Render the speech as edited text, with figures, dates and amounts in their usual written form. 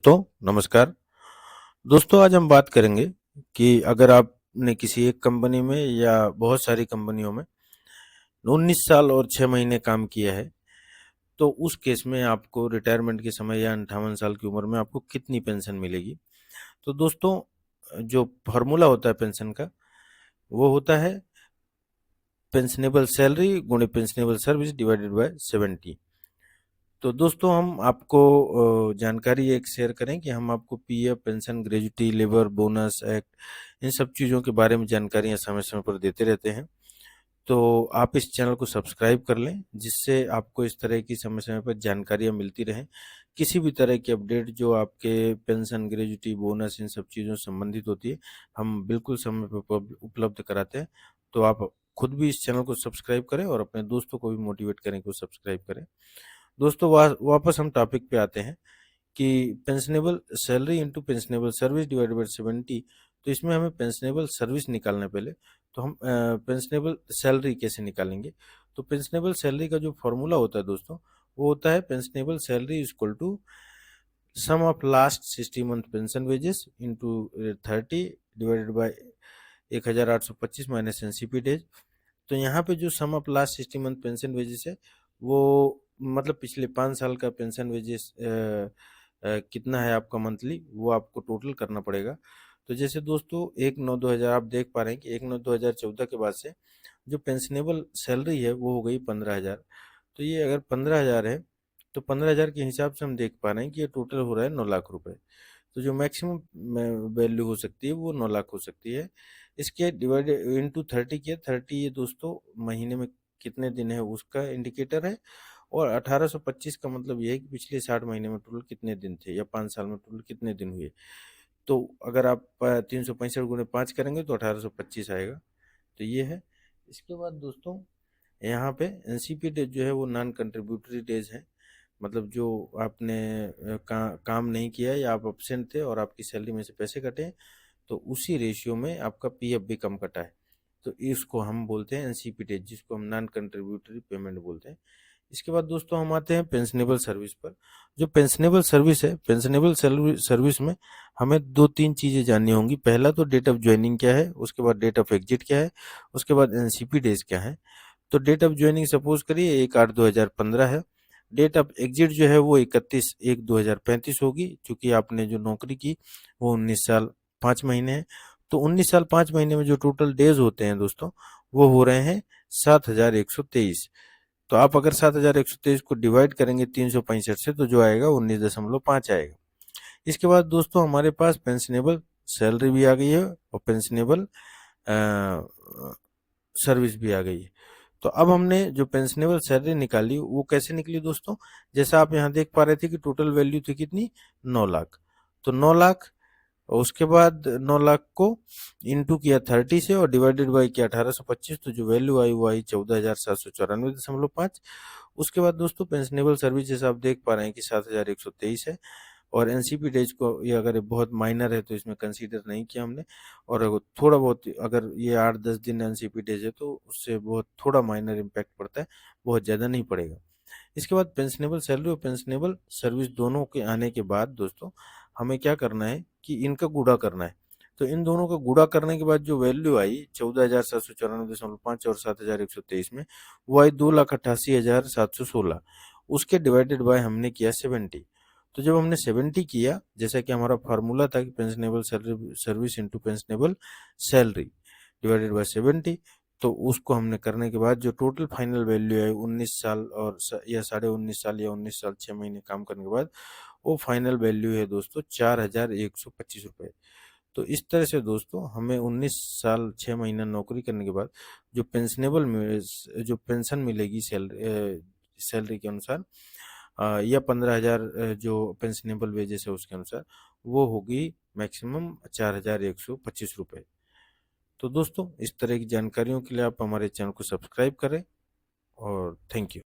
तो नमस्कार दोस्तों, आज हम बात करेंगे कि अगर आपने किसी एक कंपनी में या बहुत सारी कंपनियों में 19 साल और 6 महीने काम किया है, तो उस केस में आपको रिटायरमेंट के समय या 58 साल की उम्र में आपको कितनी पेंशन मिलेगी। तो दोस्तों, जो फॉर्मूला होता है पेंशन का, वो होता है पेंशनेबल सैलरी गुणे पेंशनेबल सर्विस डिवाइडेड बाय 70। तो दोस्तों, हम आपको जानकारी एक शेयर करें कि हम आपको PF, pension, gratuity, labour bonus act, इन सब चीज़ों के बारे में जानकारियां समय समय पर देते रहते हैं। तो आप इस चैनल को सब्सक्राइब कर लें, जिससे आपको इस तरह की समय समय पर जानकारियां मिलती रहें। किसी भी तरह की अपडेट जो आपके पेंशन, ग्रेजुटी, बोनस इन सब चीज़ों से संबंधित होती है, हम बिल्कुल समय पर उपलब्ध कराते हैं। तो आप खुद भी इस चैनल को सब्सक्राइब करें और अपने दोस्तों को भी मोटिवेट करें कि वो सब्सक्राइब करें। दोस्तों, वापस हम टॉपिक पे आते हैं कि pensionable salary into pensionable service divided by 70। तो इसमें हमें पेंशनेबल सर्विस निकालना है पहले। तो हम पेंशनेबल सैलरी कैसे निकालेंगे। तो पेंशनेबल सैलरी का जो फॉर्मूला होता है दोस्तों, वो होता है pensionable salary is equal to sum of last 60 month pension wages into 30 divided by 1825 minus NCP days. तो यहाँ पे जो sum of last 60 month pension wages है, वो मतलब पिछले 5 साल का पेंशन वेजेस कितना है आपका मंथली, वो आपको टोटल करना पड़ेगा। तो जैसे दोस्तों, 1/9/2000 आप देख पा रहे हैं कि 1/9/2014 के बाद से जो पेंशनेबल सैलरी है वो हो गई 15,000। तो ये अगर 15,000 है, तो 15,000 के हिसाब से हम देख पा रहे हैं कि ये टोटल हो रहा है 9 लाख रुपए। तो जो मैक्सिमम वैल्यू हो सकती है वो 9 लाख हो सकती है। इसके डिवाइड इंटू 30 किया, 30 ये दोस्तों महीने में कितने दिन है उसका इंडिकेटर है। और 1825 का मतलब ये है कि पिछले 60 महीने में टोटल कितने दिन थे, या 5 साल में टोटल कितने दिन हुए। तो अगर आप 365 गुणे 5 करेंगे तो 1825 आएगा। तो ये है। इसके बाद दोस्तों, यहाँ पे एनसीपी डेज जो है वो नॉन कंट्रीब्यूटरी डेज है। मतलब जो आपने काम नहीं किया या आप अब्सेंट थे और आपकी सैलरी में से पैसे कटे हैं, तो उसी रेशियो में आपका पीएफ भी कम कटा है। तो इसको हम बोलते हैं एनसीपी डेज, जिसको हम नॉन कंट्रीब्यूटरी पेमेंट बोलते हैं। इसके बाद दोस्तों हम आते हैं पेंशनेबल सर्विस पर। जो पेंशनेबल सर्विस है, पेंशनेबल सर्विस में हमें दो तीन चीज़ें जाननी होंगी। पहला तो डेट ऑफ ज्वाइनिंग क्या है, उसके बाद डेट ऑफ एग्जिट क्या है, उसके बाद एनसीपी डेज क्या है। तो डेट ऑफ ज्वाइनिंग सपोज करिए 1/8/2015 है। डेट ऑफ एग्जिट जो है वो 31/1/2035 होगी, क्योंकि आपने जो नौकरी की वो 19 साल 5 महीने है। तो 19 साल 5 महीने में जो टोटल डेज होते हैं दोस्तों, वो हो रहे हैं 7,123। तो आप अगर 7,123 को डिवाइड करेंगे 365 से, तो जो आएगा 19.5 आएगा। इसके बाद दोस्तों हमारे पास पेंशनेबल सैलरी भी आ गई है और पेंशनेबल सर्विस भी आ गई है। तो अब हमने जो पेंशनेबल सैलरी निकाली वो कैसे निकली दोस्तों। जैसा आप यहाँ देख पा रहे थे कि टोटल वैल्यू थी कितनी, 9 लाख। तो 9 लाख, और उसके बाद 9 लाख को इंटू किया 30 से और डिवाइडेड बाई किया 1825। तो जो वैल्यू आई वो आई 14,794.5। उसके बाद दोस्तों पेंशनेबल सर्विस जैसा आप देख पा रहे हैं कि 7,123 है। और एनसीपी डेज को ये अगर बहुत माइनर है तो इसमें कंसीडर नहीं किया हमने। और अगर थोड़ा बहुत, अगर ये 8-10 दिन एनसीपी डेज है तो उससे बहुत थोड़ा माइनर इम्पैक्ट पड़ता है, बहुत ज़्यादा नहीं पड़ेगा। इसके बाद पेंशनेबल सैलरी और पेंशनेबल सर्विस दोनों के आने के बाद दोस्तों हमें क्या करना है कि इनका गुणा करना है। तो इन दोनों का गुणा करने के बाद जो वैल्यू आई 14,794.5 और 7,123 में, वो आई 2,88,716। उसके डिवाइडेड बाय हमने किया 70। तो जब हमने 70 किया, जैसा कि हमारा फार्मूला था कि pensionable service into pensionable salary divided by 70, तो उसको हमने करने के बाद जो टोटल फाइनल वैल्यू है 19 साल और या 19.5 साल या 19 साल 6 महीने काम करने के बाद, वो फाइनल वैल्यू है दोस्तों 4,125 रुपये। तो इस तरह से दोस्तों हमें 19 साल 6 महीना नौकरी करने के बाद जो जो पेंशन मिलेगी सैलरी के अनुसार, या 15,000 जो पेंशनेबल वेजेस है उसके अनुसार, वो होगी मैक्सिमम 4,125 रुपये। तो दोस्तों, इस तरह की जानकारियों के लिए आप हमारे चैनल को सब्सक्राइब करें, और थैंक यू।